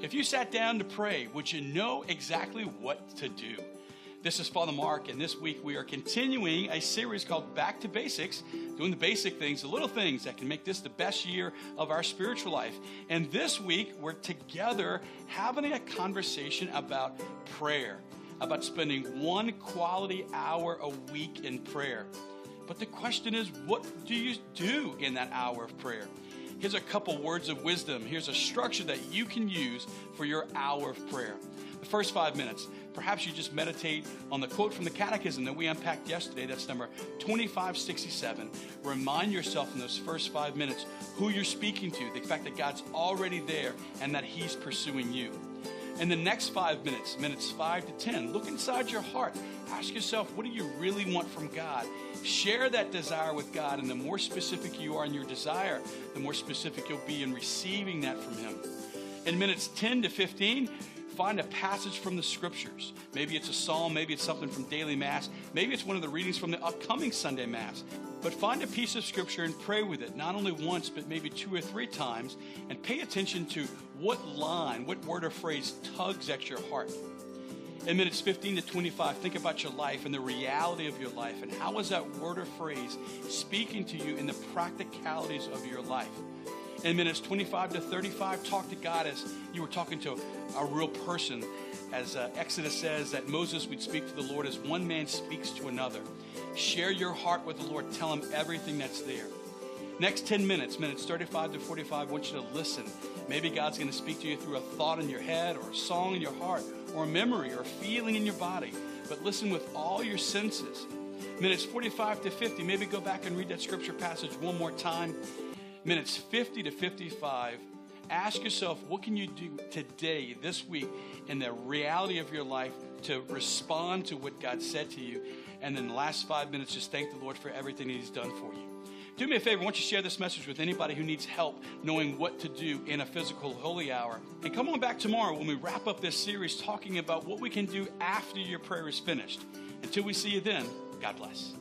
If you sat down to pray, would you know exactly what to do? This is Father Mark, and this week we are continuing a series called Back to Basics, doing the basic things, the little things that can make this the best year of our spiritual life. And this week we're together having a conversation about prayer, about spending one quality hour a week in prayer. But the question is, what do you do in that hour of prayer? Here's a couple words of wisdom. Here's a structure that you can use for your hour of prayer. The first 5 minutes, perhaps you just meditate on the quote from the Catechism that we unpacked yesterday. That's number 2567. Remind yourself in those first 5 minutes who you're speaking to, the fact that God's already there and that He's pursuing you. In the next 5 minutes, minutes 5 to 10, look inside your heart. Ask yourself, what do you really want from God? Share that desire with God, and the more specific you are in your desire, the more specific you'll be in receiving that from Him. In minutes 10 to 15, find a passage from the Scriptures. Maybe it's a psalm, maybe it's something from daily Mass, maybe it's one of the readings from the upcoming Sunday Mass. But find a piece of Scripture and pray with it, not only once, but maybe 2 or 3 times, and pay attention to what line, what word or phrase tugs at your heart. In minutes 15 to 25, think about your life and the reality of your life, and how is that word or phrase speaking to you in the practicalities of your life. In minutes 25 to 35, talk to God as you were talking to a real person. As Exodus says, that Moses would speak to the Lord as one man speaks to another. Share your heart with the Lord. Tell Him everything that's there. Next 10 minutes, minutes 35 to 45, I want you to listen. Maybe God's going to speak to you through a thought in your head, or a song in your heart, or a memory, or a feeling in your body. But listen with all your senses. Minutes 45 to 50, maybe go back and read that scripture passage one more time. Minutes 50 to 55, ask yourself, what can you do today, this week, in the reality of your life to respond to what God said to you? And then the last 5 minutes, just thank the Lord for everything He's done for you. Do me a favor, why don't you share this message with anybody who needs help knowing what to do in a physical holy hour. And come on back tomorrow when we wrap up this series talking about what we can do after your prayer is finished. Until we see you then, God bless.